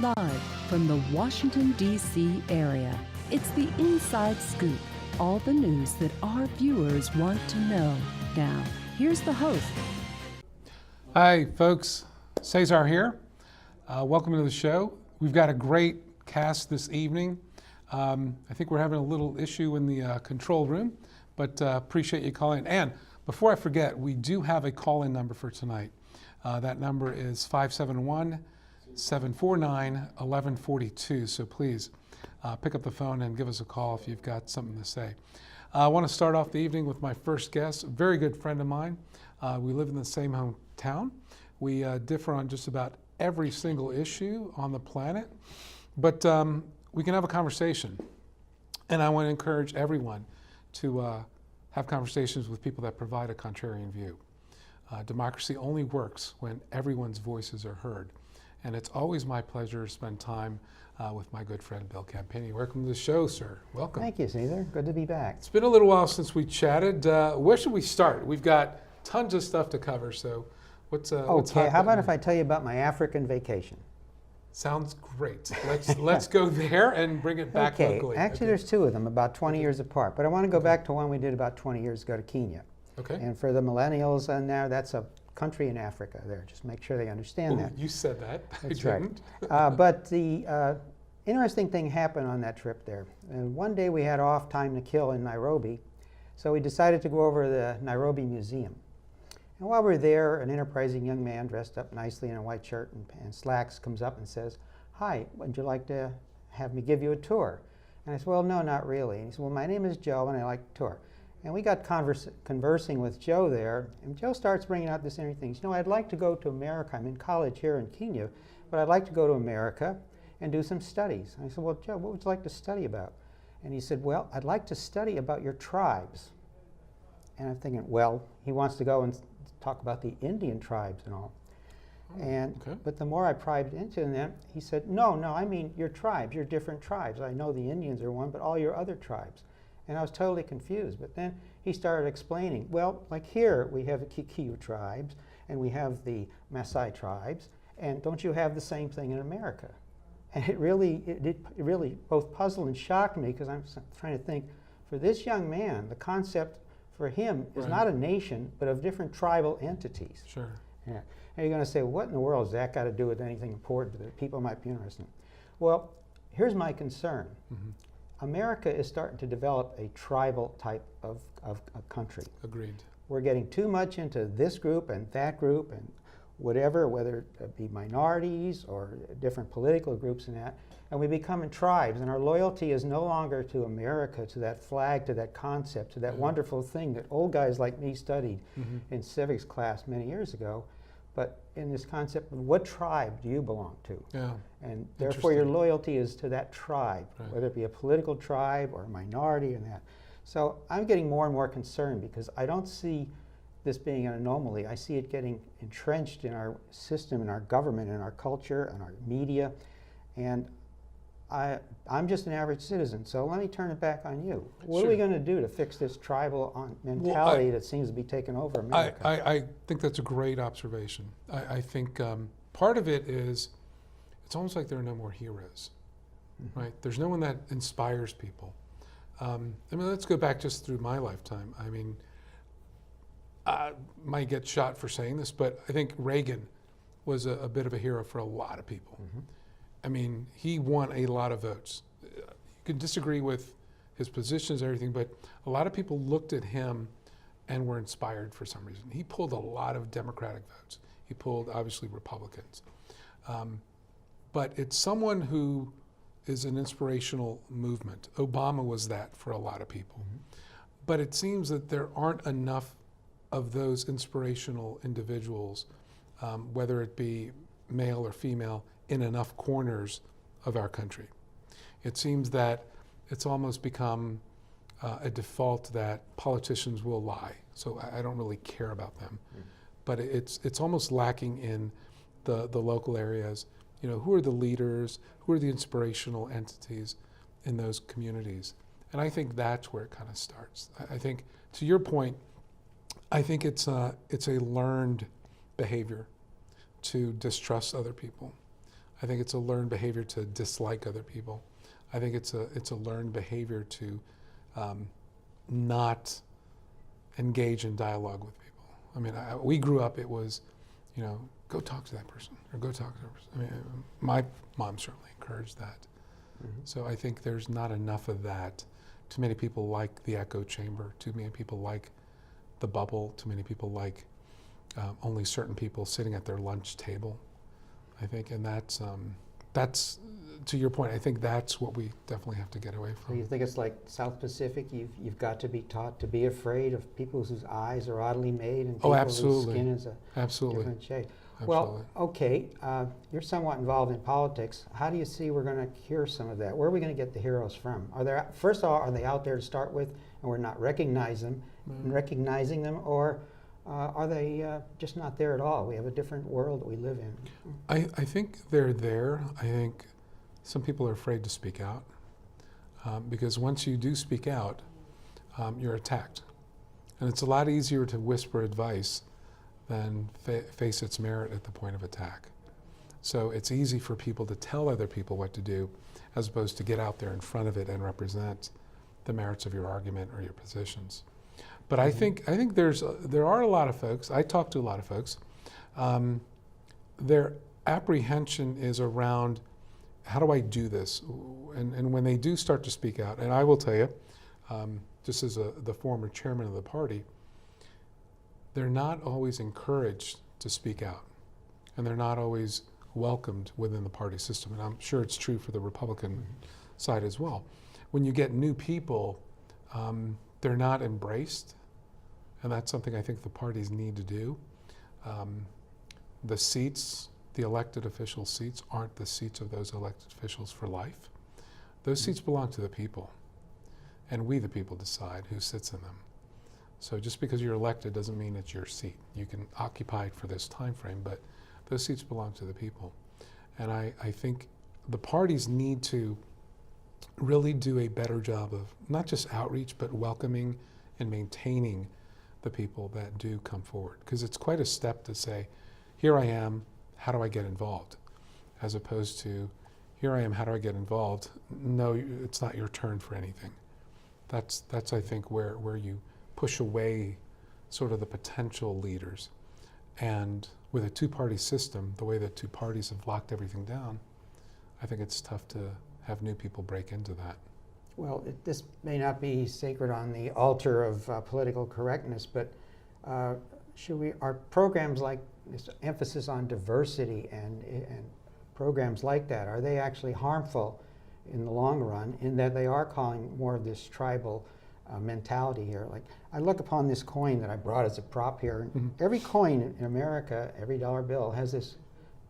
Live from the Washington, D.C. area, it's the Inside Scoop. All the news that our viewers want to know. Now, here's the host. Hi, folks. Cesar here. Welcome to the show. We've got a great cast this evening. I think we're having a little issue in the control room, but appreciate you calling. And before I forget, we do have a call-in number for tonight. That number is 571-749-1142. So please pick up the phone and give us a call if you've got something to say. I want to start off the evening with my first guest, a very good friend of mine. We live in the same hometown. We differ on just about every single issue on the planet, but we can have a conversation. And I want to encourage everyone to have conversations with people that provide a contrarian view. Democracy only works when everyone's voices are heard. And it's always my pleasure to spend time with my good friend, Bill Campenni. Welcome to the show, sir. Welcome. Thank you, Cesar. Good to be back. It's been a little while since we chatted. Where should we start? We've got tons of stuff to cover, so what's okay, how about if I tell you about my African vacation? Sounds great. Let's go there and bring it back locally. Actually, there's two of them, about 20 years apart. But I want to go back to one we did about 20 years ago to Kenya. Okay. And for the millennials in there, that's a country in Africa there. Just make sure they understand that. You said that. That's right. But the interesting thing happened on that trip there. And one day we had off time to kill in Nairobi, so we decided to go over to the Nairobi Museum. And while we were there, an enterprising young man dressed up nicely in a white shirt and slacks comes up and says, "Hi, would you like to have me give you a tour?" And I said, "Well, no, not really." And he said, "Well, my name is Joe and I like to tour." And we got conversing with Joe there, and Joe starts bringing out this interesting things. You know, I'd like to go to America. I'm in college here in Kenya, but I'd like to go to America and do some studies. And I said, "Well, Joe, what would you like to study about?" And he said, "Well, I'd like to study about your tribes." And I'm thinking, well, he wants to go and talk about the Indian tribes and all. But the more I probed into that, he said, no, I mean your tribes, your different tribes. I know the Indians are one, but all your other tribes. And I was totally confused. But then he started explaining, well, like here we have the Kikuyu tribes, and we have the Maasai tribes, and don't you have the same thing in America? And it really both puzzled and shocked me, because I'm trying to think, for this young man, the concept for him is not a nation, but of different tribal entities. Sure. Yeah. And you're going to say, what in the world has that got to do with anything important that people might be interested in? Well, here's my concern. Mm-hmm. America is starting to develop a tribal type of a country. Agreed. We're getting too much into this group and that group and whatever, whether it be minorities or different political groups and that, and we become in tribes, and our loyalty is no longer to America, to that flag, to that concept, to that wonderful thing that old guys like me studied in civics class many years ago, but in this concept of what tribe do you belong to? Yeah. And therefore your loyalty is to that tribe, whether it be a political tribe or a minority and that. So I'm getting more and more concerned, because I don't see this being an anomaly. I see it getting entrenched in our system, in our government, in our culture, in our media, and I'm just an average citizen, so let me turn it back on you. What are we going to do to fix this tribal mentality that seems to be taking over America? I think that's a great observation. I think part of it is, it's almost like there are no more heroes, right? There's no one that inspires people. I mean, let's go back just through my lifetime. I mean, I might get shot for saying this, but I think Reagan was a bit of a hero for a lot of people. I mean, he won a lot of votes. You can disagree with his positions and everything, but a lot of people looked at him and were inspired for some reason. He pulled a lot of Democratic votes. He pulled, obviously, Republicans. But it's someone who is an inspirational movement. Obama was that for a lot of people. But it seems that there aren't enough of those inspirational individuals, whether it be male or female, in enough corners of our country. It seems that it's almost become a default that politicians will lie, so I don't really care about them. But it's almost lacking in the local areas. You know, who are the leaders, who are the inspirational entities in those communities? And I think that's where it kind of starts. I think, to your point, I think it's a learned behavior to distrust other people. I think it's a learned behavior to dislike other people. I think it's a learned behavior to not engage in dialogue with people. I mean, we grew up, it was, you know, go talk to that person, or go talk to that person. I mean, my mom certainly encouraged that. Mm-hmm. So I think there's not enough of that. Too many people like the echo chamber. Too many people like the bubble. Too many people like only certain people sitting at their lunch table, I think. And that's, to your point, I think that's what we definitely have to get away from. So you think it's like South Pacific? You've got to be taught to be afraid of people whose eyes are oddly made and people whose skin is a different shade. Well, okay, you're somewhat involved in politics. How do you see we're going to cure some of that? Where are we going to get the heroes from? First of all, are they out there to start with, and we're not recognizing them, or are they just not there at all? We have a different world that we live in. I think they're there. I think some people are afraid to speak out because once you do speak out, you're attacked. And it's a lot easier to whisper advice than face its merit at the point of attack. So it's easy for people to tell other people what to do as opposed to get out there in front of it and represent the merits of your argument or your positions. But mm-hmm. I think there are a lot of folks, I talk to a lot of folks, their apprehension is around how do I do this? And when they do start to speak out, and I will tell you, just as the former chairman of the party, they're not always encouraged to speak out, and they're not always welcomed within the party system. And I'm sure it's true for the Republican side as well. When you get new people, they're not embraced, and that's something I think the parties need to do. The seats, the elected official seats, aren't the seats of those elected officials for life. Those seats belong to the people, and we the people decide who sits in them. So just because you're elected doesn't mean it's your seat. You can occupy it for this time frame, but those seats belong to the people. And I think the parties need to really do a better job of not just outreach, but welcoming and maintaining the people that do come forward. Because it's quite a step to say, here I am, how do I get involved? As opposed to, here I am, how do I get involved? No, it's not your turn for anything. That's I think, where you push away sort of the potential leaders. And with a two-party system, the way that two parties have locked everything down, I think it's tough to have new people break into that. Well, this may not be sacred on the altar of political correctness, but are programs like this emphasis on diversity and programs like that, are they actually harmful in the long run in that they are calling more of this tribal mentality here? Like, I look upon this coin that I brought as a prop here. Mm-hmm. Every coin in America, every dollar bill, has this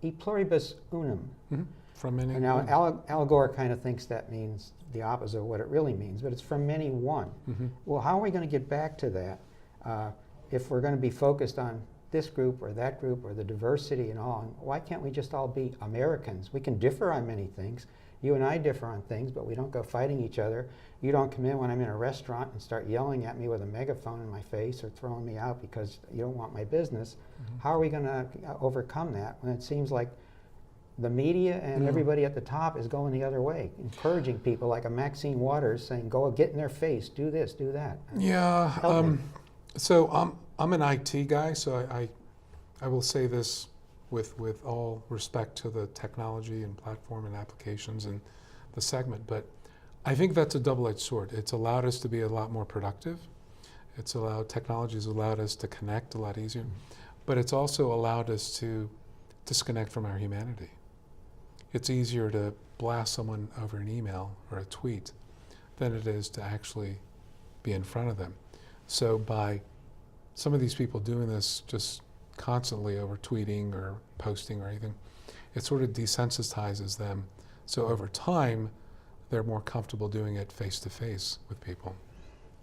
e pluribus unum. Mm-hmm. From many. And now Al Gore kind of thinks that means the opposite of what it really means, but it's from many one. Mm-hmm. Well, how are we going to get back to that if we're going to be focused on this group or that group or the diversity and all? And why can't we just all be Americans? We can differ on many things. You and I differ on things, but we don't go fighting each other. You don't come in when I'm in a restaurant and start yelling at me with a megaphone in my face or throwing me out because you don't want my business. Mm-hmm. How are we going to overcome that when it seems like the media and everybody at the top is going the other way, encouraging people like a Maxine Waters saying, go get in their face, do this, do that? Yeah, so I'm an IT guy, so I will say this with all respect to the technology and platform and applications and the segment, but I think that's a double-edged sword. It's allowed us to be a lot more productive. Technology's allowed us to connect a lot easier, but it's also allowed us to disconnect from our humanity. It's easier to blast someone over an email or a tweet than it is to actually be in front of them. So by some of these people doing this just constantly over tweeting or posting or anything, it sort of desensitizes them. So over time, they're more comfortable doing it face to face with people.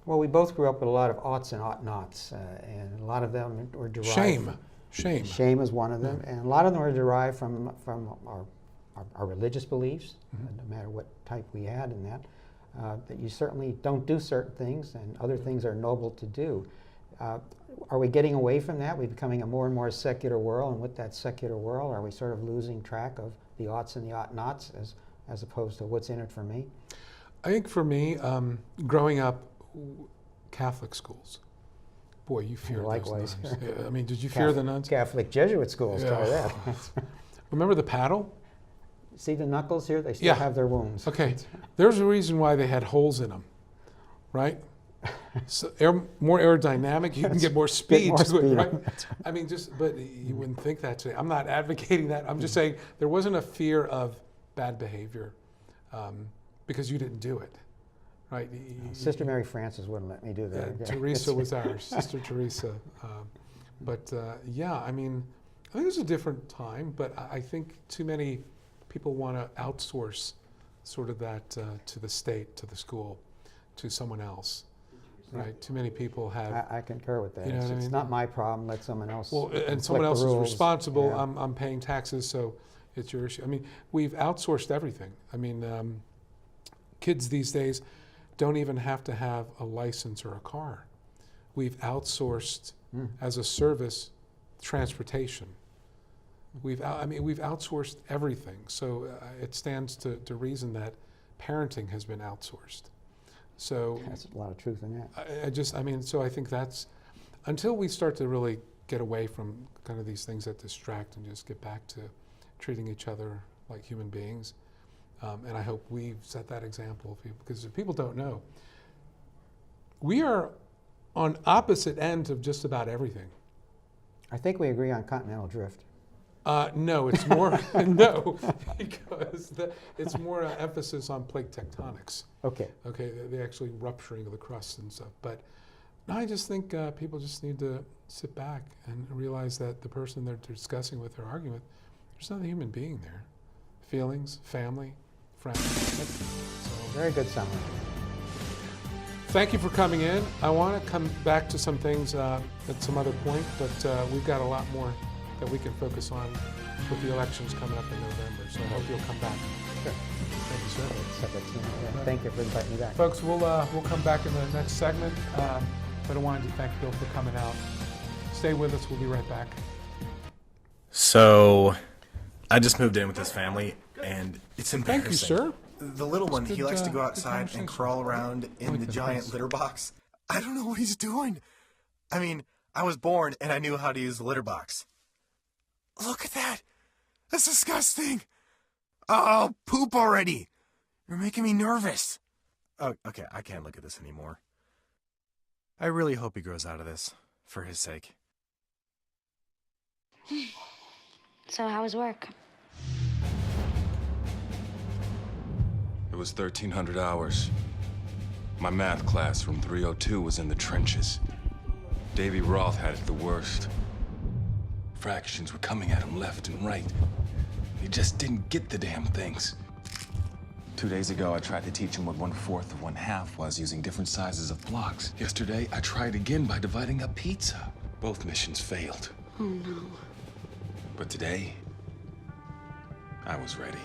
Well, we both grew up with a lot of oughts and ought-nots, and a lot of them were derived Shame. Shame is one of them, and a lot of them are derived from our religious beliefs, no matter what type we had in that, that you certainly don't do certain things and other things are noble to do. Are we getting away from that? We're becoming a more and more secular world, and with that secular world, are we sort of losing track of the oughts and the ought-nots as opposed to what's in it for me? I think for me, growing up, Catholic schools, boy, you feared Likewise. those nuns. Yeah, I mean, did you fear the nuns? Catholic Jesuit schools, try that. Remember the paddle? See the knuckles here? They still have their wounds. Okay, there's a reason why they had holes in them, right? So more aerodynamic, you can get more speed more to speed. it, right? I mean, but you wouldn't think that today. I'm not advocating that. I'm just saying there wasn't a fear of bad behavior because you didn't do it, right? Sister Mary Frances wouldn't let me do that. Teresa was ours, Sister Teresa. Yeah, I mean, I think it was a different time, but I think too many people want to outsource sort of that to the state, to the school, to someone else. Right, too many people have. I concur with that. You know what I It's mean? not my problem. Let someone else. Well, and inflict someone else the is rules. responsible. Yeah. I'm paying taxes, so it's your issue. I mean, we've outsourced everything. I mean, kids these days don't even have to have a license or a car. We've outsourced as a service transportation. We've outsourced everything. So it stands to reason that parenting has been outsourced. So That's a lot of truth in that. So I think that's, until we start to really get away from kind of these things that distract and just get back to treating each other like human beings. And I hope we've set that example, because if people don't know, we are on opposite ends of just about everything. I think we agree on continental drift. No, it's more, no, because it's more emphasis on plate tectonics. Okay. Okay, the actually rupturing of the crust and stuff. But no, I just think people just need to sit back and realize that the person they're discussing with or arguing with, there's another human being there. Feelings, family, friends. So, Very good summary. thank you for coming in. I want to come back to some things at some other point, but we've got a lot more that we can focus on with the elections coming up in November. So I hope you'll come back. Sure. Thank you, sir. Separate team. Yeah. Thank you for inviting me back. Folks, we'll come back in the next segment, but I wanted to thank Bill for coming out. Stay with us. We'll be right back. So, I just moved in with this family, and it's embarrassing. Thank you, sir. The little one, he good, likes to go good outside and conversation. crawl around in the Thanks. giant litter box. I don't know what he's doing. I mean, I was born and I knew how to use the litter box. Look at that. That's disgusting. Oh, poop already. You're making me nervous. Oh, okay, I can't look at this anymore. I really hope he grows out of this, for his sake. So how was work? It was 1,300 hours. My math class from 302 was in the trenches. Davy Roth had it the worst. Fractions were coming at him left and right. He just didn't get the damn things. 2 days ago, I tried to teach him what 1/4 of 1/2 was using different sizes of blocks. Yesterday, I tried again by dividing up pizza. Both missions failed. Oh no. But today, I was ready.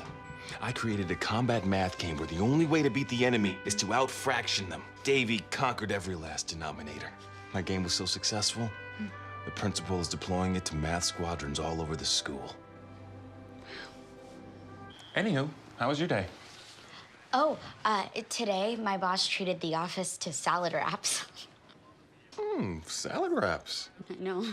I created a combat math game where the only way to beat the enemy is to out-fraction them. Davy conquered every last denominator. My game was so successful, the principal is deploying it to math squadrons all over the school. Anywho, how was your day? Oh, today my boss treated the office to salad wraps. Salad wraps. I know.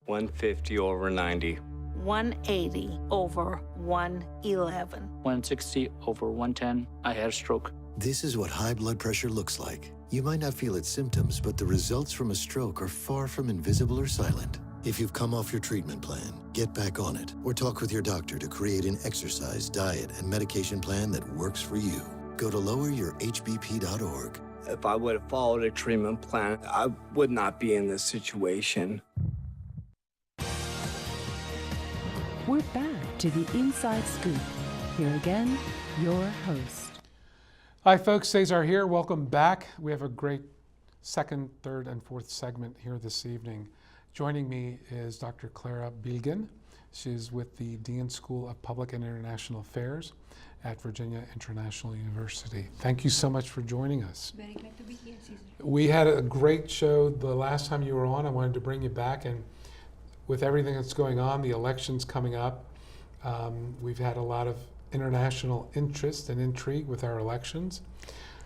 150 over 90. 180 over 111. 160 over 110. I had a stroke. This is what high blood pressure looks like. You might not feel its symptoms, but the results from a stroke are far from invisible or silent. If you've come off your treatment plan, get back on it, or talk with your doctor to create an exercise, diet, and medication plan that works for you. Go to loweryourhbp.org. If I would have followed a treatment plan, I would not be in this situation. We're back to the Inside Scoop. Here again, your host. Hi, folks. Cesar here. Welcome back. We have a great second, third, and fourth segment here this evening. Joining me is Dr. Klara Bilgin. She's with the Dean School of Public and International Affairs, at Virginia International University. Thank you so much for joining us. Very glad to be here, Cesar. We had a great show the last time you were on. I wanted to bring you back, and with everything that's going on, the elections coming up, we've had a lot of international interest and intrigue with our elections.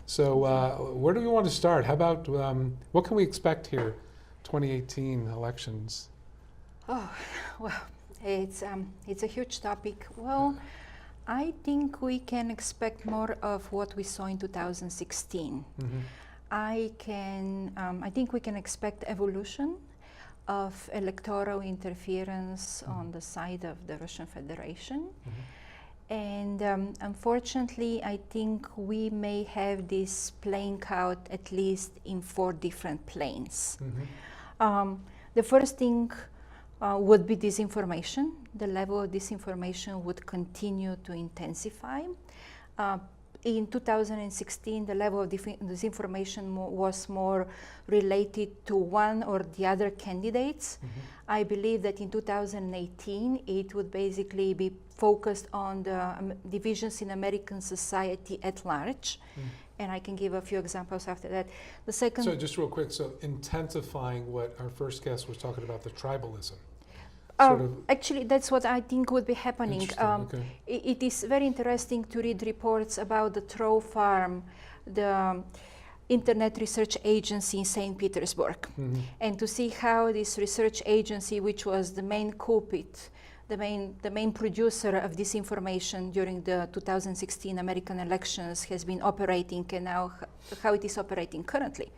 So where do we want to start? How about, what can we expect here, 2018 elections? Oh, well, it's a huge topic. Well, I think we can expect more of what we saw in 2016. Mm-hmm. I think we can expect evolution of electoral interference on the side of the Russian Federation. And unfortunately, I think we may have this playing out at least in 4 different planes. The first thing would be disinformation. The level of disinformation would continue to intensify. In 2016, the level of disinformation was more related to one or the other candidates. I believe that in 2018, it would basically be focused on the divisions in American society at large. And I can give a few examples after that. The second... So just real quick, so intensifying what our first guest was talking about, the tribalism. Actually, that's what I think would be happening. Okay. It is very interesting to read reports about the Troll Farm, the Internet Research Agency in St. Petersburg, and to see how this research agency, which was the main culprit, the main producer of disinformation during the 2016 American elections, has been operating, and now how it is operating currently.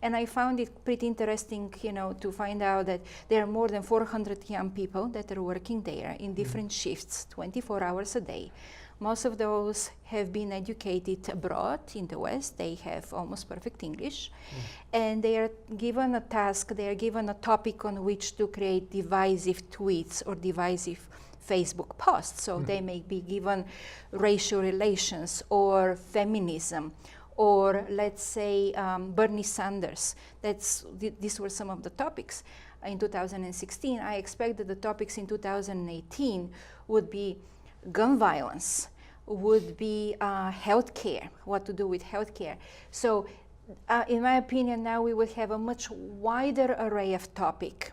And I found it pretty interesting, to find out that there are more than 400 young people that are working there in different shifts, 24 hours a day. Most of those have been educated abroad in the West. They have almost perfect English. And they are given a task, they are given a topic on which to create divisive tweets or divisive Facebook posts. So they may be given racial relations or feminism, or let's say Bernie Sanders. These were some of the topics in 2016. I expect that the topics in 2018 would be gun violence, would be healthcare, what to do with healthcare. So in my opinion, now we will have a much wider array of topic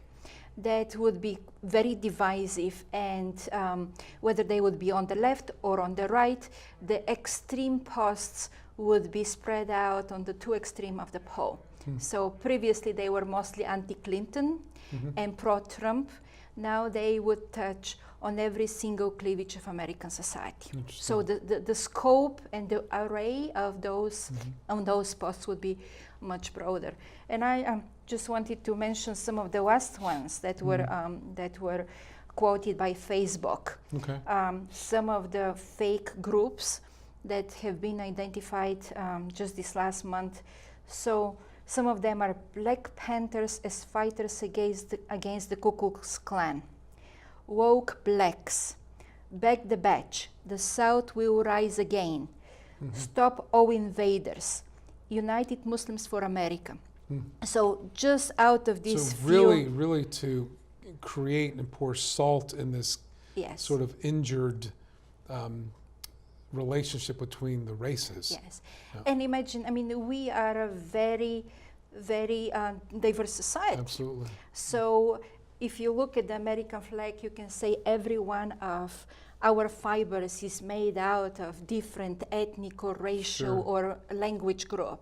that would be very divisive, and whether they would be on the left or on the right, the extreme posts would be spread out on the 2 extremes of the pole. So previously they were mostly anti-Clinton and pro-Trump. Now they would touch on every single cleavage of American society. So the scope and the array of those on those posts would be much broader. And I just wanted to mention some of the last ones that were quoted by Facebook. Some of the fake groups that have been identified just this last month. So some of them are Black Panthers as fighters against the Ku Klux Klan, woke blacks, back the batch, the South will rise again, stop all invaders, United Muslims for America. So just out of these really to create and pour salt in this sort of injured relationship between the races. And imagine, we are a very, very diverse society. Absolutely. So if you look at the American flag, you can say every one of our fibers is made out of different ethnic or racial or language group.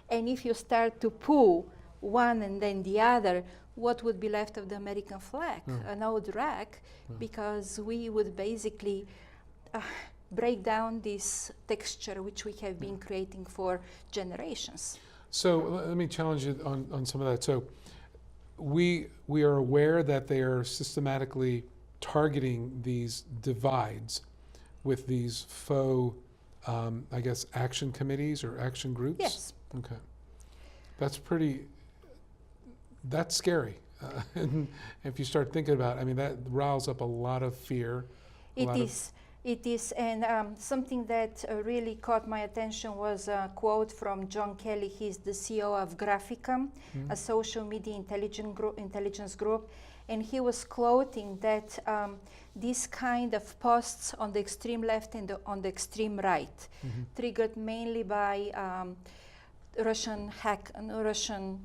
And if you start to pull one and then the other, what would be left of the American flag? An old rag, because we would basically break down this texture which we have been creating for generations. So let me challenge you on some of that. So we are aware that they are systematically targeting these divides with these faux, I guess, action committees or action groups? Yes. Okay. That's scary. And if you start thinking about it, that riles up a lot of fear. It is, and something that really caught my attention was a quote from John Kelly. He's the CEO of Graphicam, a social media intelligence group, and he was quoting that this kind of posts on the extreme left and on the extreme right, triggered mainly by Russian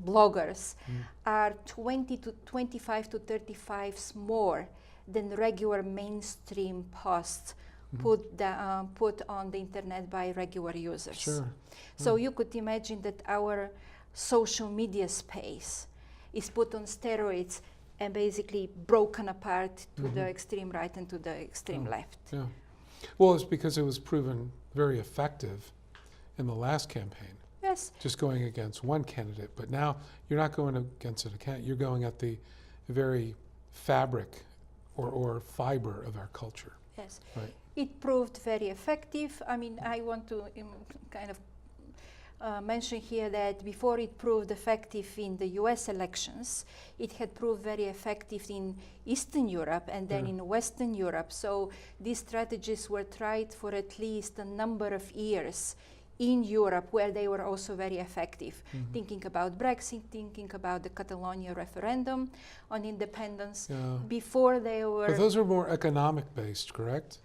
bloggers, are 20 to 25 to 35 more than regular mainstream posts put on the internet by regular users. Sure. So you could imagine that our social media space is put on steroids and basically broken apart to the extreme right and to the extreme left. Yeah. Well, it's because it was proven very effective in the last campaign. Yes. Just going against one candidate, but now you're not going against a candidate. You're going at the very fabric or fiber of our culture. Yes. Right. It proved very effective. I mean, I want to kind of mention here that before it proved effective in the US elections, it had proved very effective in Eastern Europe and then in Western Europe. So these strategies were tried for at least a number of years in Europe, where they were also very effective. Thinking about Brexit, thinking about the Catalonia referendum on independence, before they were... But those are more economic based, correct?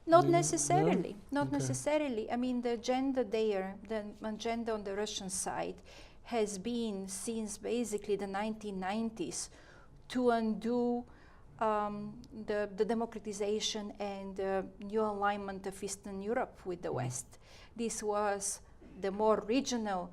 Not necessarily, not necessarily. I mean, the agenda there, the agenda on the Russian side, has been since basically the 1990s to undo the democratization and new alignment of Eastern Europe with the West. This was the more regional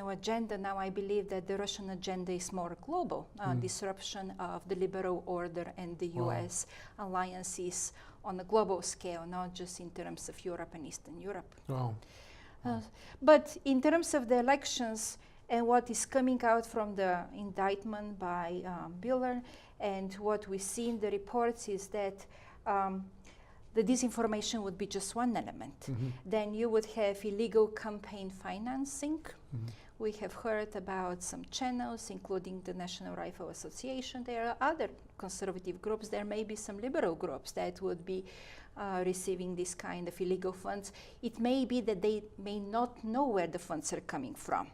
agenda. Now I believe that the Russian agenda is more global, disruption of the liberal order and the US alliances on a global scale, not just in terms of Europe and Eastern Europe. Wow. But in terms of the elections and what is coming out from the indictment by Biller, and what we see in the reports is that the disinformation would be just one element. Then you would have illegal campaign financing. We have heard about some channels, including the National Rifle Association. There are other conservative groups. There may be some liberal groups that would be receiving this kind of illegal funds. It may be that they may not know where the funds are coming from.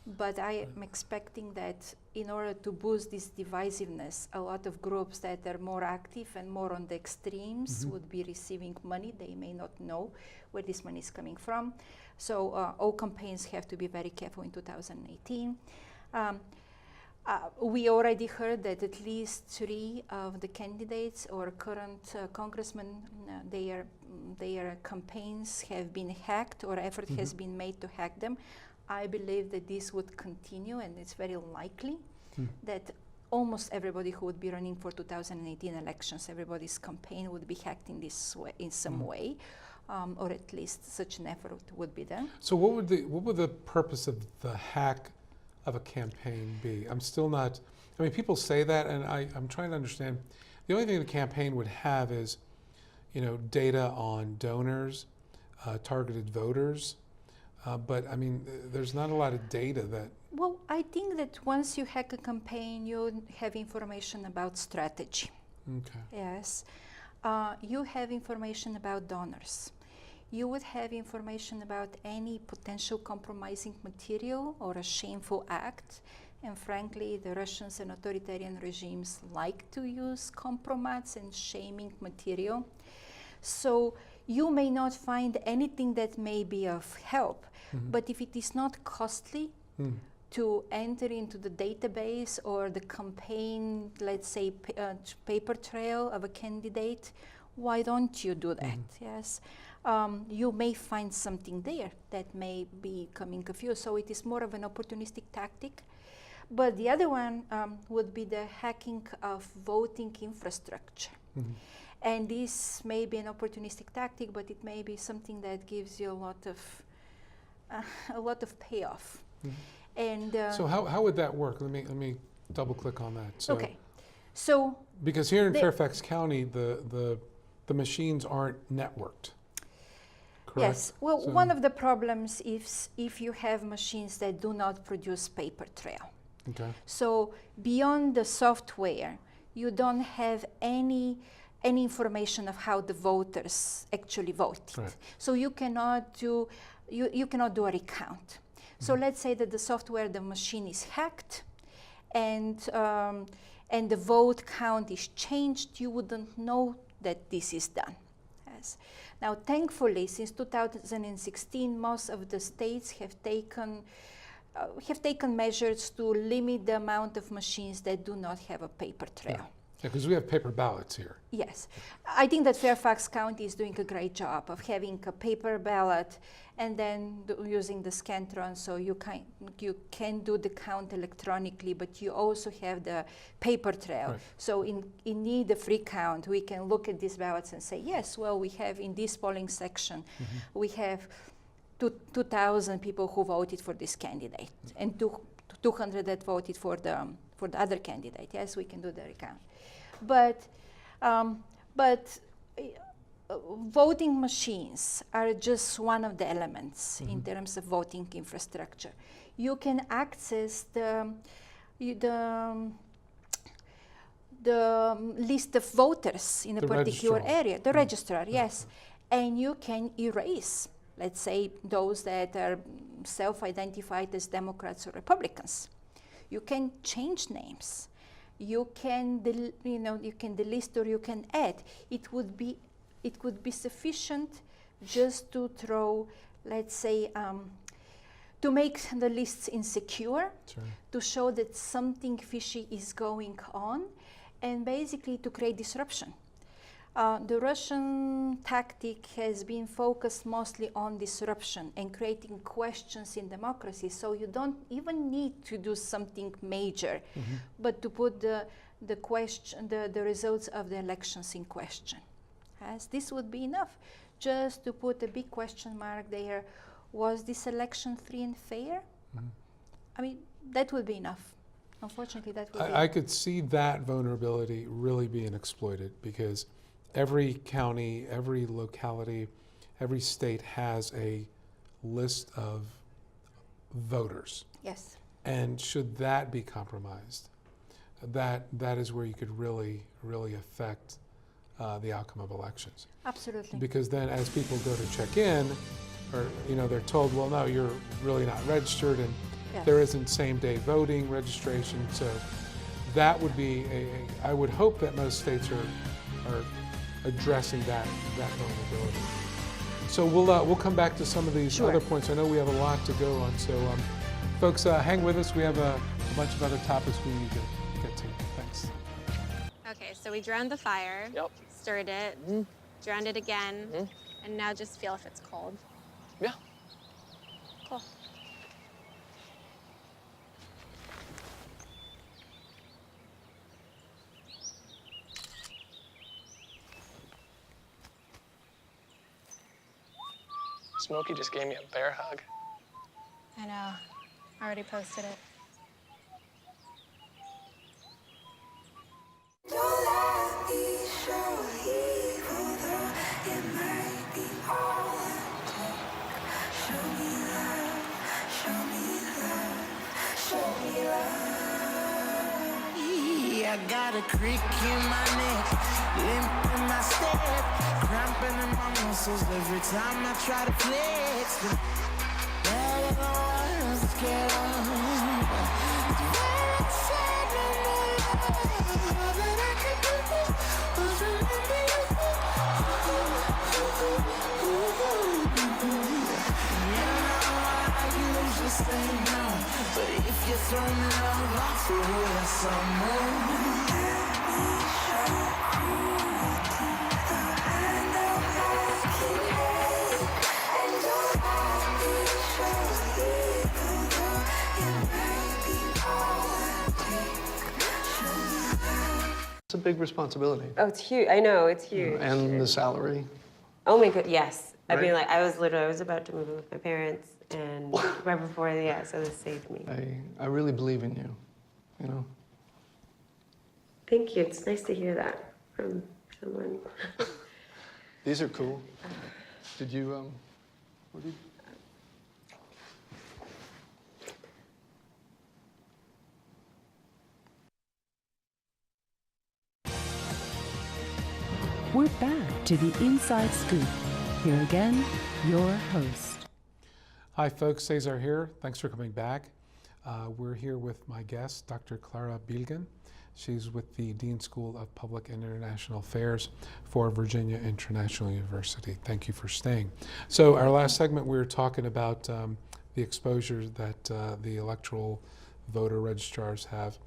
But I am expecting that in order to boost this divisiveness, a lot of groups that are more active and more on the extremes would be receiving money. They may not know where this money is coming from. So all campaigns have to be very careful in 2018. We already heard that at least 3 of the candidates or current congressmen, their campaigns have been hacked, or effort has been made to hack them. I believe that this would continue, and it's very likely that almost everybody who would be running for 2018 elections, everybody's campaign would be hacked in this way, in some way, or at least such an effort would be done. So what would the purpose of the hack of a campaign be? I'm still not, I mean, people say that, and I'm trying to understand. The only thing the campaign would have is, data on donors, targeted voters, but I mean, there's not a lot of data that... Well, I think that once you hack a campaign, you have information about strategy. Okay. Yes. You have information about donors. You would have information about any potential compromising material or a shameful act. And frankly, the Russians and authoritarian regimes like to use compromise and shaming material. So you may not find anything that may be of help, but if it is not costly to enter into the database or the campaign, let's say, paper trail of a candidate, why don't you do that? Yes, you may find something there that may be coming of you. So it is more of an opportunistic tactic. But the other one would be the hacking of voting infrastructure. And this may be an opportunistic tactic, but it may be something that gives you a lot of payoff. And so how would that work? Let me double click on that. So, okay, so because here in Fairfax County, the machines aren't networked. Correct? Yes. Well, so one of the problems is if you have machines that do not produce paper trail. Okay. So beyond the software, you don't have any information of how the voters actually voted. Right. So you cannot do a recount. So let's say that the software, the machine is hacked, and and the vote count is changed, you wouldn't know that this is done. Yes. Now, thankfully, since 2016, most of the states have taken measures to limit the amount of machines that do not have a paper trail. Yeah, because we have paper ballots here. Yes. I think that Fairfax County is doing a great job of having a paper ballot and then using the Scantron, so you can do the count electronically, but you also have the paper trail. Right. So in need of recount, we can look at these ballots and say, yes, well, we have in this polling section, we have 2,000 people who voted for this candidate and 200 that voted for the other candidate. Yes, we can do the recount. But voting machines are just one of the elements in terms of voting infrastructure. You can access the list of voters in a particular area, the registrar, yes, and you can erase, let's say, those that are self-identified as Democrats or Republicans. You can change names. You can, you can delist or you can add. It would be sufficient just to throw, let's say, to make the lists insecure, to show that something fishy is going on, and basically to create disruption. The Russian tactic has been focused mostly on disruption and creating questions in democracy. So you don't even need to do something major, but to put the results of the elections in question. As this would be enough, just to put a big question mark there. Was this election free and fair? I mean, that would be enough. Unfortunately, that would be I could see that vulnerability really being exploited, because every county, every locality, every state has a list of voters. Yes. And should that be compromised, that is where you could really affect the outcome of elections. Absolutely. Because then as people go to check in, or they're told, well, no, you're really not registered, and there isn't same-day voting registration. So that would be I would hope that most states are addressing that vulnerability. So we'll come back to some of these other points. I know we have a lot to go on, so folks, hang with us. We have a bunch of other topics we need to get to. Thanks. Okay, so we drowned the fire, stirred it, drowned it again, and now just feel if it's cold. Yeah. Cool. Smokey just gave me a bear hug. I know. I already posted it. I got a creak in my neck, limp in my step, cramping in my muscles every time I try to flex. Never know what's get but if you throw me love, I'll throw you some more. It's a big responsibility. Oh, it's huge. I know, it's huge. And the salary. Oh my God, yes. Right? I mean, like, I was about to move in with my parents, and right before, so this saved me. I really believe in you, Thank you. It's nice to hear that from someone. These are cool. Did you, what did you... We're back to the Inside Scoop. Here again, your host. Hi folks, Cesar here. Thanks for coming back. We're here with my guest, Dr. Klara Bilgin. She's with the Dean School of Public and International Affairs for Virginia International University. Thank you for staying. So our last segment, we were talking about the exposure that the electoral voter registrars have.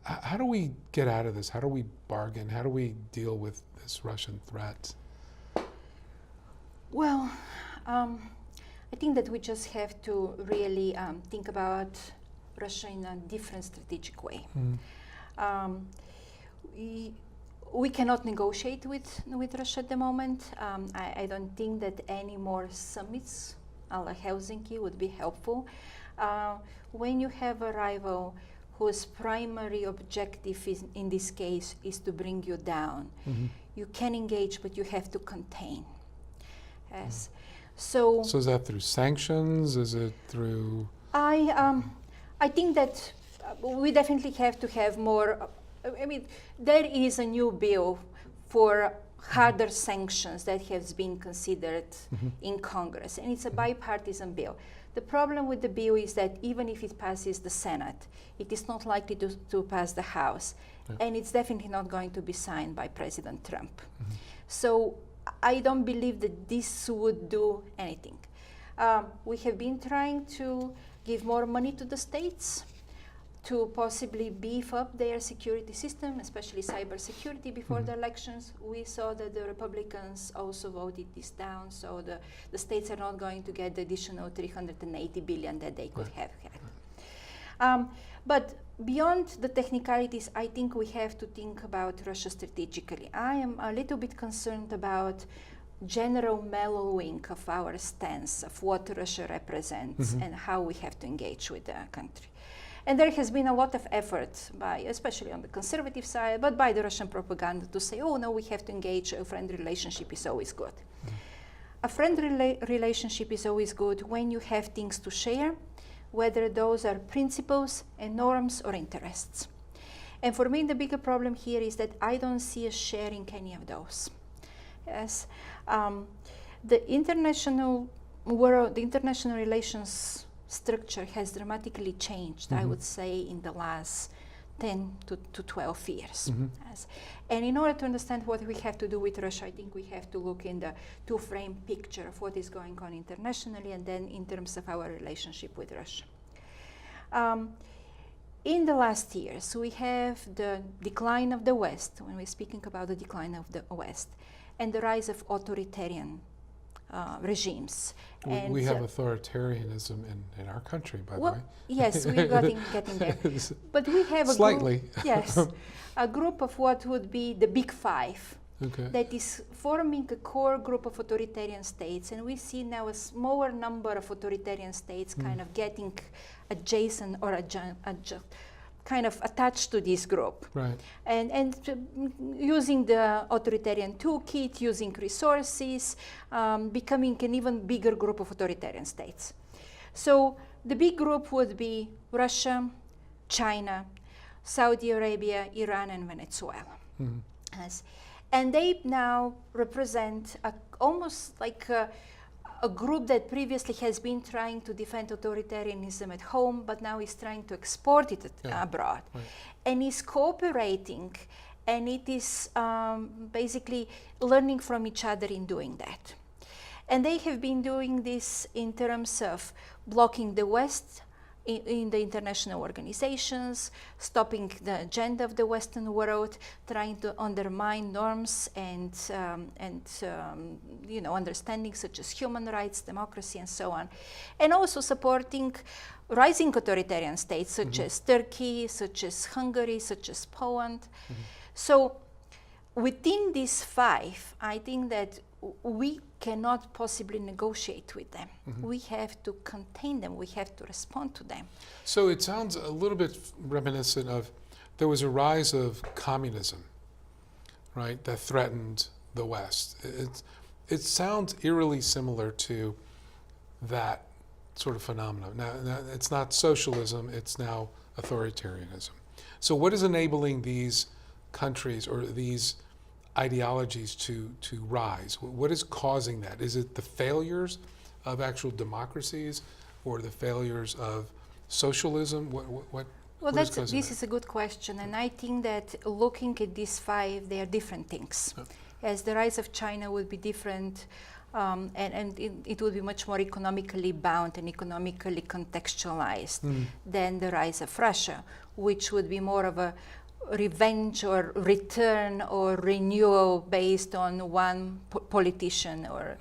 How do we get out of this? How do we bargain? How do we deal with this Russian threat? Well, I think that we just have to really think about Russia in a different strategic way. We cannot negotiate with Russia at the moment. I don't think that any more summits a la Helsinki would be helpful. When you have a rival whose primary objective is, in this case, is to bring you down, you can engage, but you have to contain. Yes. So is that through sanctions? Is it through? I think that we definitely have to have more. I mean, there is a new bill for harder sanctions that has been considered in Congress, and it's a bipartisan bill. The problem with the bill is that even if it passes the Senate, it is not likely to pass the House, and it's definitely not going to be signed by President Trump. So I don't believe that this would do anything. We have been trying to give more money to the states to possibly beef up their security system, especially cybersecurity, before the elections. We saw that the Republicans also voted this down, so the states are not going to get the additional $380 billion that they could have had. But beyond the technicalities, I think we have to think about Russia strategically. I am a little bit concerned about general mellowing of our stance of what Russia represents and how we have to engage with the country. And there has been a lot of effort by, especially on the conservative side, but by the Russian propaganda to say, oh no, we have to engage, a friendly relationship is always good. A friendly relationship is always good when you have things to share, whether those are principles and norms or interests. And for me, the bigger problem here is that I don't see us sharing any of those. Yes, the international world, the international relations structure has dramatically changed, I would say, in the last 10 to 12 years. Yes. And in order to understand what we have to do with Russia, I think we have to look in the two-frame picture of what is going on internationally and then in terms of our relationship with Russia. In the last years, we have the decline of the West, when we're speaking about the decline of the West, and the rise of authoritarian regimes. And we have authoritarianism in our country, by the way. Yes, we're getting there. But we have a slightly. Group, yes, a group of what would be the big five that is forming a core group of authoritarian states, and we see now a smaller number of authoritarian states kind of getting adjacent or kind of attached to this group. Right. And using the authoritarian toolkit, using resources, becoming an even bigger group of authoritarian states. So the big group would be Russia, China, Saudi Arabia, Iran, and Venezuela. Yes. And they now represent almost like a group that previously has been trying to defend authoritarianism at home, but now is trying to export it abroad. Right. And is cooperating, and it is basically learning from each other in doing that. And they have been doing this in terms of blocking the West in the international organizations, stopping the agenda of the Western world, trying to undermine norms and understandings such as human rights, democracy, and so on, and also supporting rising authoritarian states such as Turkey, such as Hungary, such as Poland. So within these five, I think that we cannot possibly negotiate with them. We have to contain them. We have to respond to them. So it sounds a little bit reminiscent of, there was a rise of communism, right, that threatened the West. It sounds eerily similar to that sort of phenomenon. Now, it's not socialism, it's now authoritarianism. So what is enabling these countries or these ideologies to rise? What is causing that? Is it the failures of actual democracies or the failures of socialism? What Well, this is a good question, and I think that looking at these five, they are different things. As the rise of China would be different, and it would be much more economically bound and economically contextualized than the rise of Russia, which would be more of a revenge or return or renewal based on one politician or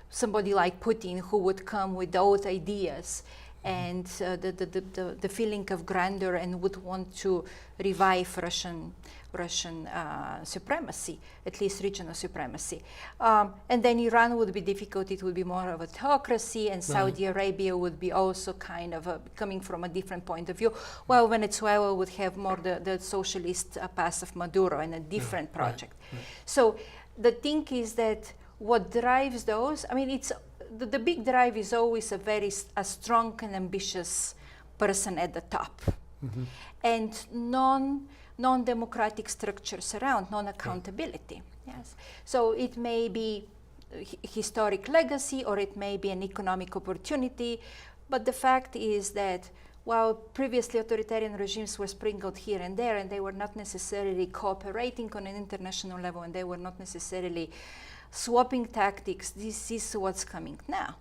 somebody like Putin who would come with those ideas and the feeling of grandeur and would want to revive Russian supremacy, at least regional supremacy. And then Iran would be difficult, it would be more of a theocracy, and Saudi Arabia would be also kind of coming from a different point of view, while Venezuela would have more the socialist path of Maduro and a different project. So the thing is that what drives those, I mean, it's the big drive is always a strong and ambitious person at the top, and non-democratic structures around, non-accountability. Yes, so it may be historic legacy or it may be an economic opportunity, but the fact is that while previously authoritarian regimes were sprinkled here and there, and they were not necessarily cooperating on an international level, and they were not necessarily swapping tactics, this is what's coming now.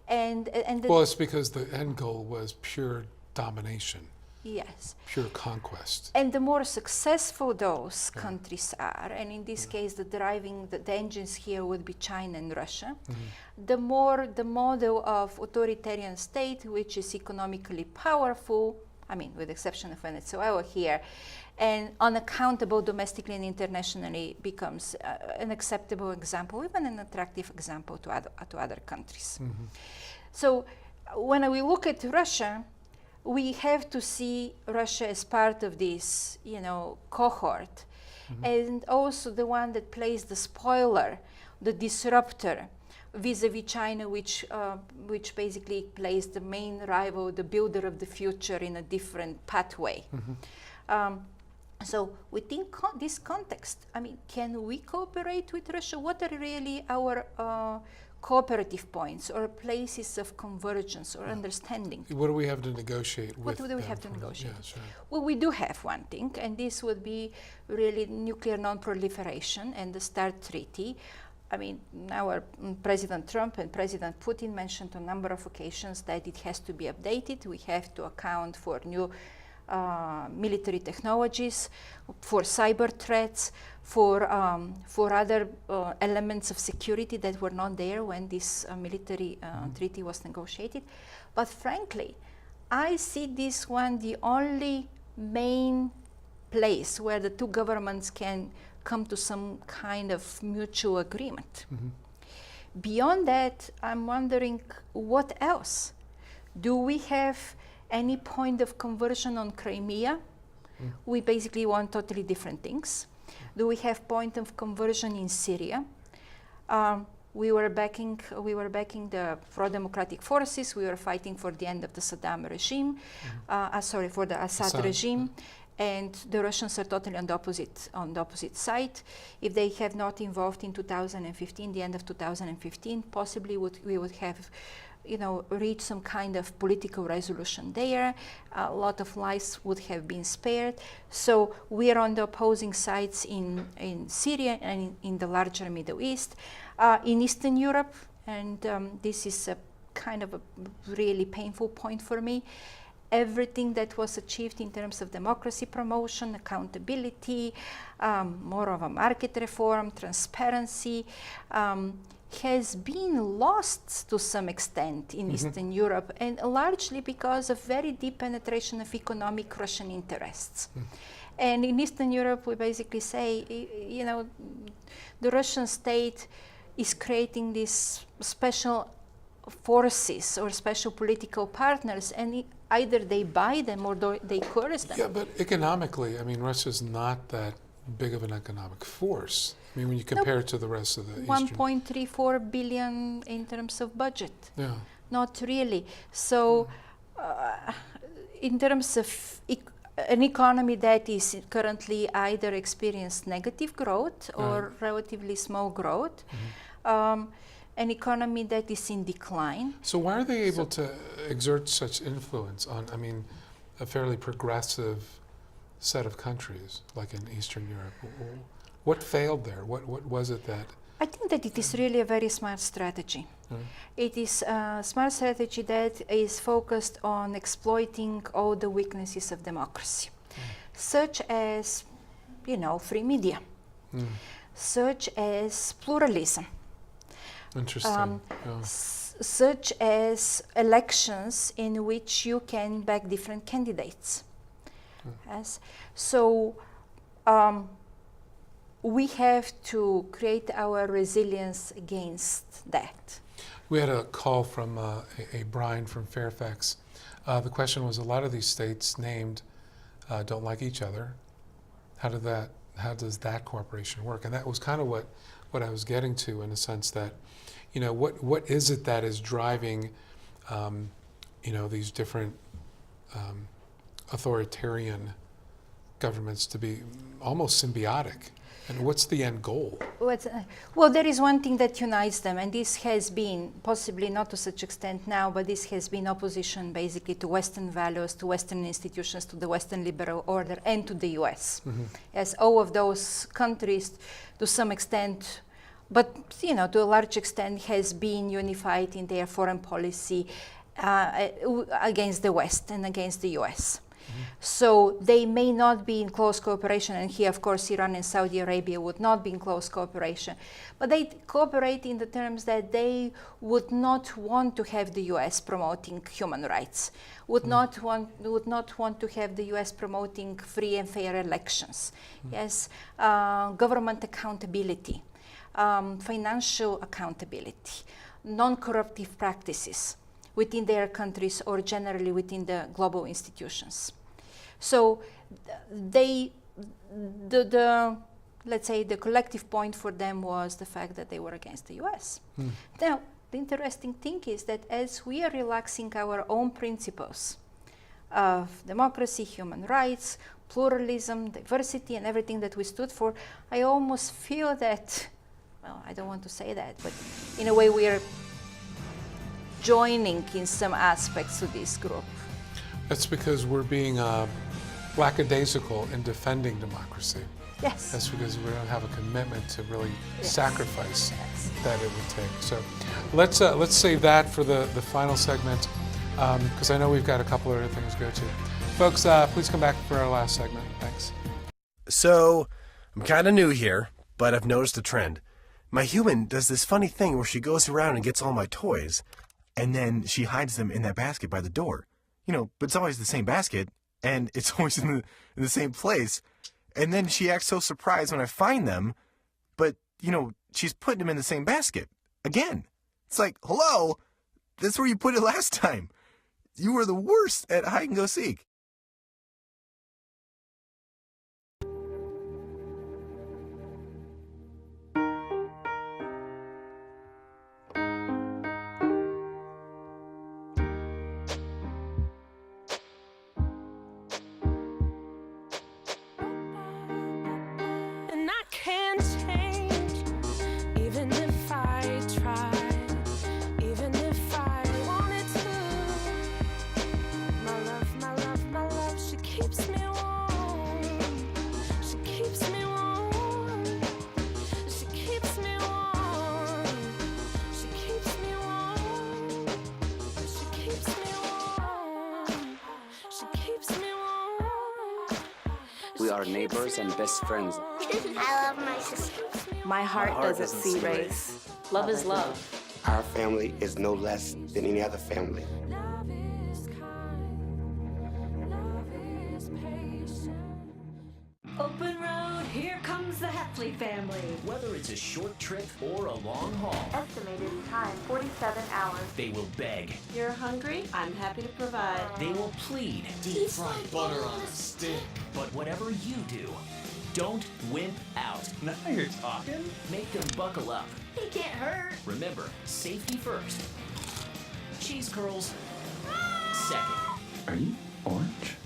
And well, it's because the end goal was pure domination. Yes. Pure conquest. And the more successful those countries are, and in this case the engines here would be China and Russia, the more the model of authoritarian state, which is economically powerful, I mean, with the exception of Venezuela here, and unaccountable domestically and internationally becomes an acceptable example, even an attractive example to other countries. So when we look at Russia, we have to see Russia as part of this, cohort, and also the one that plays the spoiler, the disruptor, vis-a-vis China, which basically plays the main rival, the builder of the future in a different pathway. So within this context, I mean, can we cooperate with Russia? What are really our cooperative points or places of convergence or understanding? What do we have to negotiate with? What do we have to negotiate? Yeah, sure. Well, we do have one thing, and this would be really nuclear non-proliferation and the START treaty. I mean, our President Trump and President Putin mentioned on a number of occasions that it has to be updated. We have to account for new military technologies, for cyber threats, for other elements of security that were not there when this military treaty was negotiated. But frankly, I see this one the only main place where the two governments can come to some kind of mutual agreement. Beyond that, I'm wondering what else? Do we have any point of conversion on Crimea? We basically want totally different things. Do we have point of conversion in Syria? We were backing the pro-democratic forces. We were fighting for the end of the Saddam regime, for the Assad regime. And the Russians are totally on the opposite side. If they have not involved in 2015, the end of 2015, possibly we would have reached some kind of political resolution there. A lot of lives would have been spared. So we are on the opposing sides in Syria and in the larger Middle East, in Eastern Europe, and this is a kind of a really painful point for me. Everything that was achieved in terms of democracy promotion, accountability, more of a market reform, transparency, has been lost to some extent in Eastern Europe, and largely because of very deep penetration of economic Russian interests. And in Eastern Europe, we basically say, the Russian state is creating these special forces or special political partners, and either they buy them or they coerce them. Yeah, but economically, I mean, Russia's not that big of an economic force. I mean, when you compare it to the rest of the 1.34 billion in terms of budget. Yeah. Not really. So, in terms of an economy that is currently either experiencing negative growth or relatively small growth, an economy that is in decline. So why are they able to exert such influence on, I mean, a fairly progressive set of countries, like in Eastern Europe. What failed there? What was it that? I think that it is really a very smart strategy. It is a smart strategy that is focused on exploiting all the weaknesses of democracy, such as, free media, such as pluralism. Interesting. Such as elections in which you can back different candidates. Yes. So we have to create our resilience against that. We had a call from a Brian from Fairfax. The question was, a lot of these states named don't like each other. How does that cooperation work? And that was kind of what I was getting to, in a sense that, what is it that is driving, these different authoritarian governments to be almost symbiotic? And what's the end goal? Well, there is one thing that unites them, and this has been, possibly not to such extent now, but this has been opposition basically to Western values, to Western institutions, to the Western liberal order, and to the US. As all of those countries, to some extent, but to a large extent, has been unified in their foreign policy against the West and against the US. So they may not be in close cooperation, and here, of course, Iran and Saudi Arabia would not be in close cooperation, but they cooperate in the terms that they would not want to have the US promoting human rights, would not want to have the US promoting free and fair elections, yes, government accountability, financial accountability, non-corruptive practices within their countries or generally within the global institutions. So let's say the collective point for them was the fact that they were against the US. Now, the interesting thing is that as we are relaxing our own principles of democracy, human rights, pluralism, diversity, and everything that we stood for, I almost feel that, well, I don't want to say that, but in a way we are joining in some aspects to this group. That's because we're being lackadaisical in defending democracy. Yes. That's because we don't have a commitment to really sacrifice that it would take. So let's save that for the final segment, because I know we've got a couple other things to go to. Folks, please come back for our last segment. Thanks. So, I'm kind of new here, but I've noticed a trend. My human does this funny thing where she goes around and gets all my toys, and then she hides them in that basket by the door. But it's always the same basket, and it's always in the same place. And then she acts so surprised when I find them, but, she's putting them in the same basket. Again. It's like, hello? That's where you put it last time. You were the worst at hide and go seek. We are neighbors and best friends. I love my sister. My heart doesn't see race. Love is love. Our family is no less than any other family. Open road, here comes the Heffley family. Whether it's a short trip or a long haul. Estimated time, 47 hours. They will beg. You're hungry? I'm happy to provide. They will plead. Deep fried butter on a stick. But whatever you do, don't wimp out. Now you're talking. Make them buckle up. He can't hurt. Remember, safety first. Cheese curls second. Are you orange?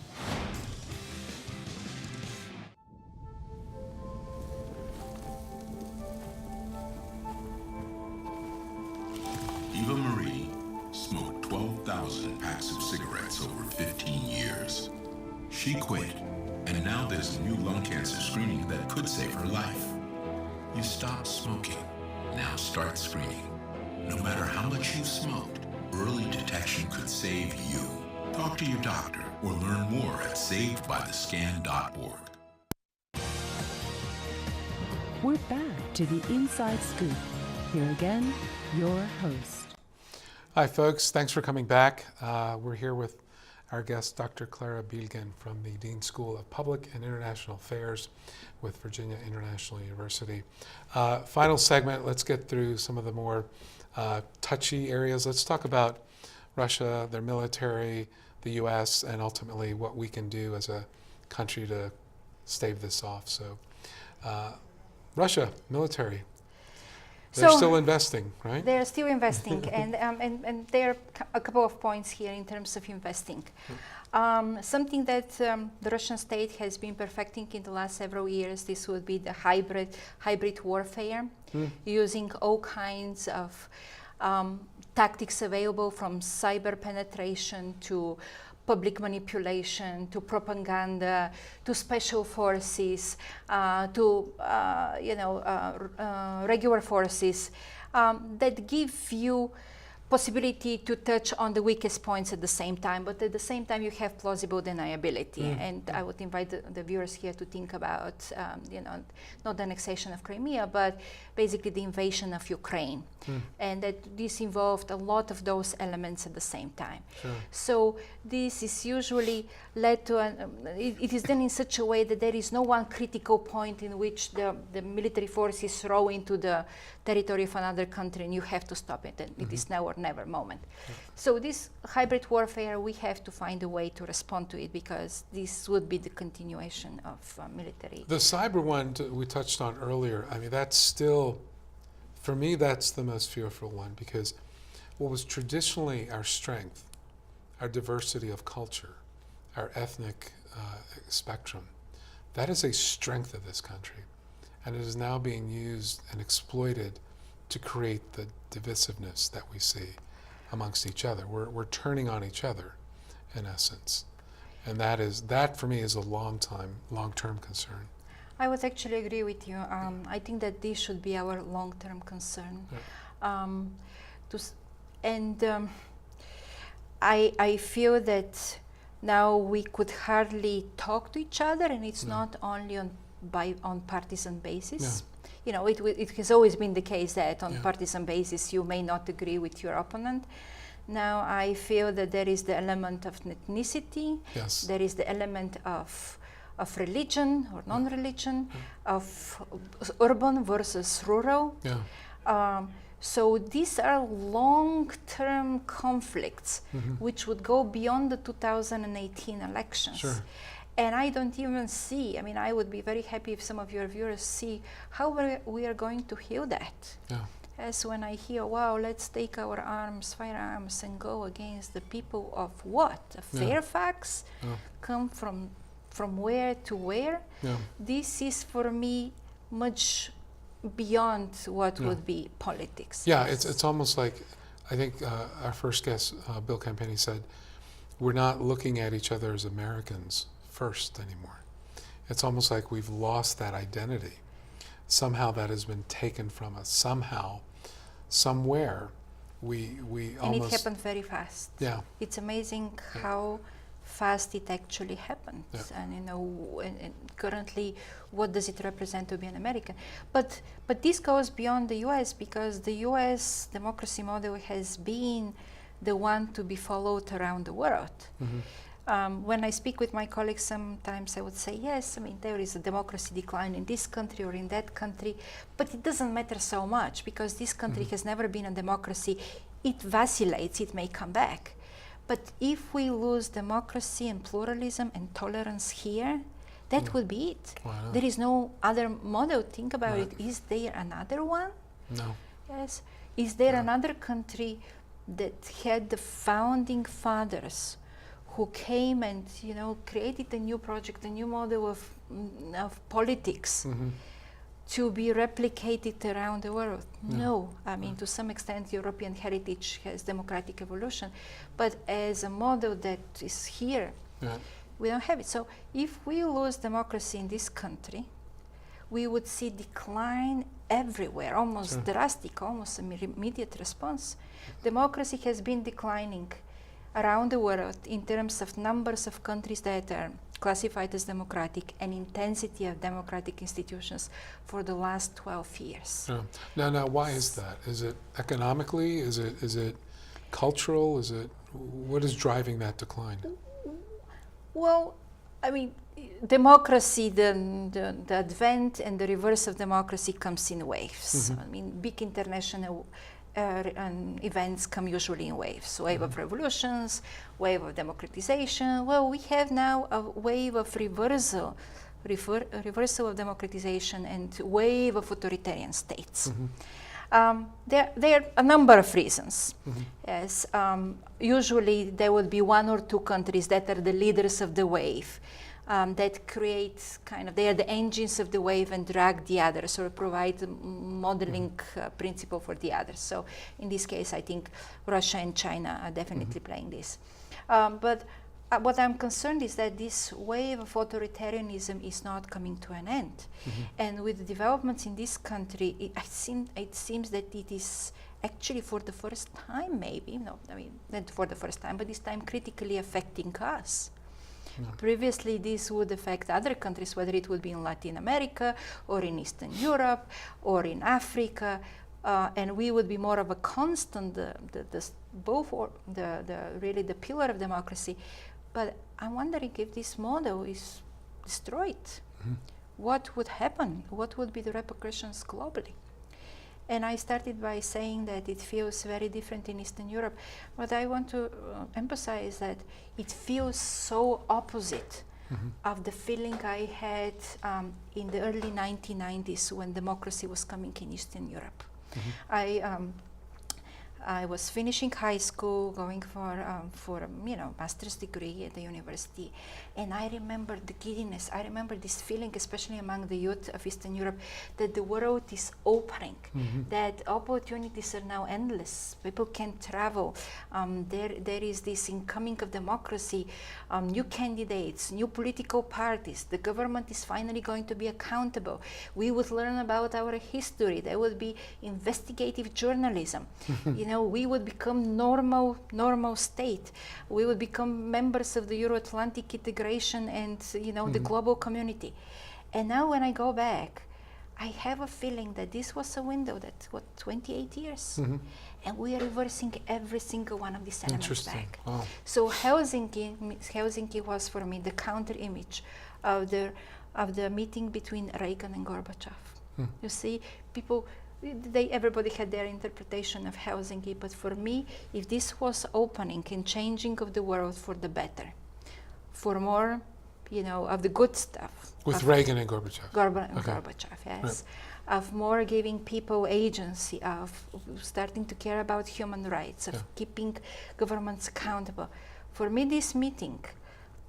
Eva Marie smoked 12,000 packs of cigarettes over 15 years. She quit, and now there's a new lung cancer screening that could save her life. You stopped smoking. Now start screening. No matter how much you smoked, early detection could save you. Talk to your doctor or learn more at savedbythescan.org. We're back to the Inside Scoop. Here again, your host. Hi, folks. Thanks for coming back. We're here with our guest, Dr. Klara Bilgin from the Dean School of Public and International Affairs with Virginia International University. Final segment, let's get through some of the more touchy areas. Let's talk about Russia, their military, the U.S., and ultimately what we can do as a country to stave this off. So, Russia, military. They're still investing, right? They're still investing, and there are a couple of points here in terms of investing. Something that the Russian state has been perfecting in the last several years, this would be the hybrid warfare, using all kinds of tactics available, from cyber penetration to public manipulation, to propaganda, to special forces, to regular forces that give you possibility to touch on the weakest points at the same time, but at the same time you have plausible deniability. And I would invite the viewers here to think about, not the annexation of Crimea, but basically the invasion of Ukraine. And that this involved a lot of those elements at the same time. So this is usually led to, it is done in such a way that there is no one critical point in which the military forces throw into the territory of another country and you have to stop it, and it is now or never moment. So this hybrid warfare, we have to find a way to respond to it, because this would be the continuation of military. The cyber one we touched on earlier, I mean, that's still, for me, that's the most fearful one, because what was traditionally our strength, our diversity of culture, our ethnic spectrum, that is a strength of this country. And it is now being used and exploited to create the divisiveness that we see amongst each other. We're turning on each other, in essence. And that for me is a long-term concern. I would actually agree with you. I think that this should be our long-term concern. I feel that now we could hardly talk to each other, and it's not only on partisan basis. You know, it has always been the case that on partisan basis you may not agree with your opponent. Now I feel that there is the element of ethnicity, there is the element of religion or non-religion, of urban versus rural. So these are long-term conflicts which would go beyond the 2018 elections. And I don't even see, I mean, I would be very happy if some of your viewers see how we are going to heal that. As when I hear, wow, let's take our firearms and go against the people of what? Fairfax? Come from where to where? This is for me much beyond what would be politics. It's almost like, I think our first guest, Bill Campenni, said, we're not looking at each other as Americans first anymore. It's almost like we've lost that identity. Somehow that has been taken from us. Somehow, somewhere, we and almost... it happened very fast. It's amazing how fast it actually happened. And you know, and currently, what does it represent to be an American? But this goes beyond the U.S., because the U.S. democracy model has been the one to be followed around the world. When I speak with my colleagues, sometimes I would say, yes, I mean, there is a democracy decline in this country or in that country, but it doesn't matter so much, because this country has never been a democracy. It vacillates, it may come back. But if we lose democracy and pluralism and tolerance here, that would be it. There is no other model. Think about it. Is there another one? No. Yes. Is there another country that had the founding fathers who came and, you know, created a new project, a new model of politics to be replicated around the world? No. I mean, to some extent, European heritage has democratic evolution, but as a model that is here We don't have it. So if we lose democracy in this country, we would see decline everywhere, almost drastic, almost immediate response. Democracy has been declining around the world in terms of numbers of countries that are classified as democratic and intensity of democratic institutions for the last 12 years. Now, why is that? Is it economically? Is it cultural? What is driving that decline? Well, I mean, democracy, the advent and the reverse of democracy comes in waves. I mean, big international events come usually in waves. Wave of revolutions, wave of democratization. Well, we have now a wave of reversal of democratization and wave of authoritarian states. There are a number of reasons. Yes, usually there would be one or two countries that are the leaders of the wave. That create they are the engines of the wave and drag the others or provide a modeling principle for the others. So in this case, I think Russia and China are definitely playing this. But what I'm concerned is that this wave of authoritarianism is not coming to an end. And with the developments in this country, it seems that it is actually for the first time, maybe, no, I mean, not for the first time, but this time critically affecting us. Previously, this would affect other countries, whether it would be in Latin America or in Eastern Europe or in Africa, and we would be more of a constant, really the pillar of democracy. But I'm wondering if this model is destroyed, what would happen? What would be the repercussions globally? And I started by saying that it feels very different in Eastern Europe. But I want to emphasize that it feels so opposite of the feeling I had in the early 1990s when democracy was coming in Eastern Europe. I was finishing high school, going for a master's degree at the university, and I remember the giddiness. I remember this feeling, especially among the youth of Eastern Europe, that the world is opening, that opportunities are now endless. People can travel. There is this incoming of democracy, new candidates, new political parties. The government is finally going to be accountable. We would learn about our history. There would be investigative journalism. We would become normal state. We would become members of the Euro-Atlantic integration and the global community. And now when I go back, I have a feeling that this was a window that 28 years, and we are reversing every single one of these elements back. Wow. So Helsinki was for me the counter image of the meeting between Reagan and Gorbachev. You see, everybody had their interpretation of Helsinki, but for me, if this was opening and changing of the world for the better, for more, of the good stuff. With Reagan and Gorbachev. Gorbachev, yes. Right. Of more giving people agency, of starting to care about human rights, of keeping governments accountable. For me, this meeting,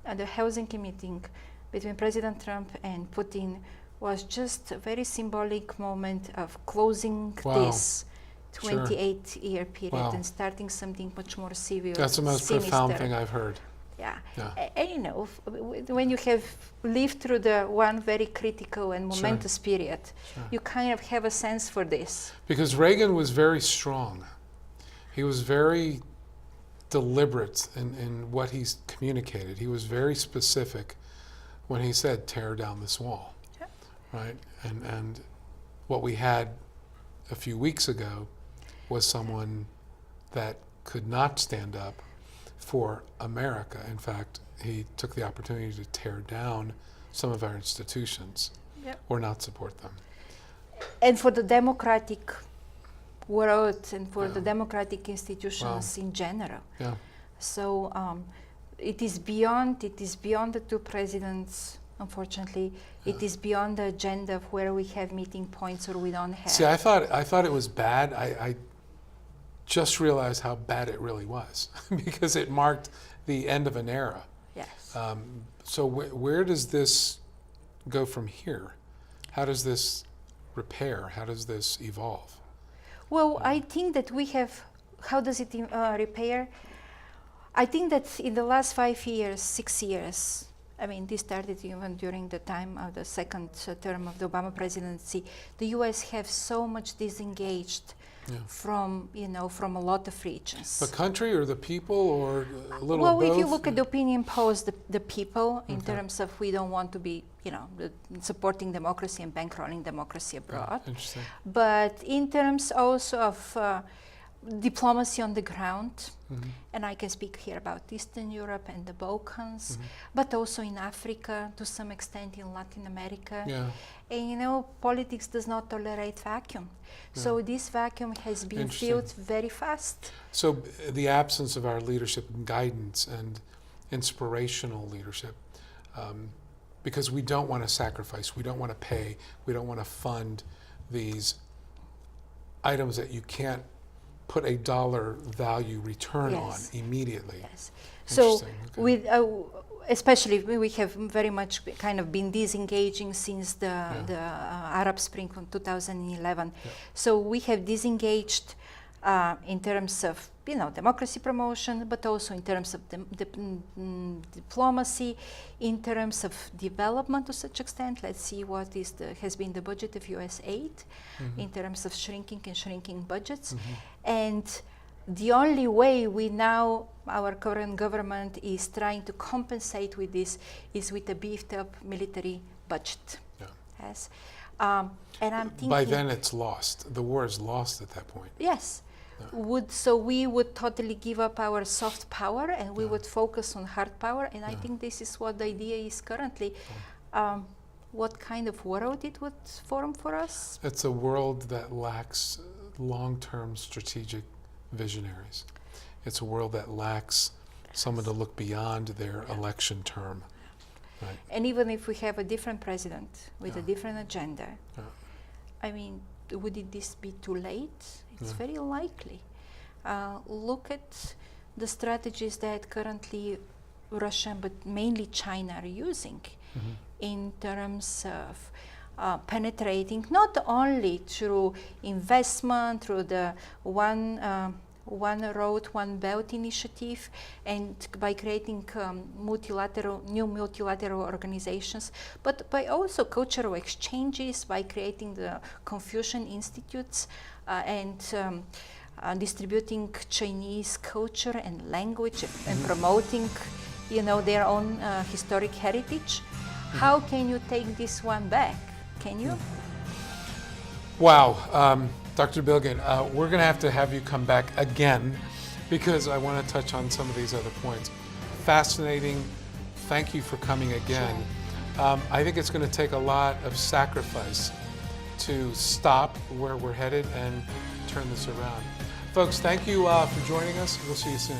the Helsinki meeting between President Trump and Putin, was just a very symbolic moment of closing this 28-year period and starting something much more severe. That's the most profound thing I've heard. Yeah. And when you have lived through the one very critical and momentous period, you kind of have a sense for this. Because Reagan was very strong. He was very deliberate in what he communicated. He was very specific when he said, tear down this wall. Right, and what we had a few weeks ago was someone that could not stand up for America. In fact, he took the opportunity to tear down some of our institutions or not support them. And for the democratic world and for the democratic institutions in general. So it is beyond the two presidents. Unfortunately, it is beyond the agenda of where we have meeting points or we don't have. See, I thought it was bad. I just realized how bad it really was because it marked the end of an era. Yes. So where does this go from here? How does this repair? How does this evolve? Well, I think that we have. How does it repair? I think that in the last 5 years, 6 years, I mean, this started even during the time of the second term of the Obama presidency. The U.S. have so much disengaged from, from a lot of regions. The country or the people or a little well, of both? If you look at the opinion polls, the people, in terms of we don't want to be, supporting democracy and bankrolling democracy abroad. Interesting. But in terms also of diplomacy on the ground, and I can speak here about Eastern Europe and the Balkans, but also in Africa, to some extent in Latin America. Yeah. And politics does not tolerate vacuum. So this vacuum has been filled very fast. So the absence of our leadership and guidance and inspirational leadership, because we don't want to sacrifice, we don't want to pay, we don't want to fund these items that you can't put a dollar value return on immediately. Yes. So with especially we have very much kind of been disengaging since the Arab Spring of 2011. So we have disengaged in terms of democracy promotion, but also in terms of diplomacy, in terms of development to such extent. Let's see what has been the budget of U.S. aid in terms of shrinking budgets. And the only way our current government is trying to compensate with this is with a beefed up military budget. Yes. And I'm thinking by then it's lost. The war is lost at that point. Yes. So we would totally give up our soft power and we would focus on hard power. And I think this is what the idea is currently. What kind of world it would form for us? It's a world that lacks long-term strategic visionaries. It's a world that lacks someone to look beyond their election term. Right. And even if we have a different president with a different agenda, I mean, would this be too late? It's very likely. Look at the strategies that currently Russia, but mainly China, are using in terms of penetrating not only through investment, through the One Road, One Belt initiative, and by creating new multilateral organizations, but by also cultural exchanges, by creating the Confucian Institutes and distributing Chinese culture and language and promoting, their own historic heritage. How can you take this one back? Can you? Wow. Dr. Bilgin, we're going to have you come back again because I want to touch on some of these other points. Fascinating. Thank you for coming again. I think it's going to take a lot of sacrifice to stop where we're headed and turn this around. Folks, thank you for joining us. We'll see you soon.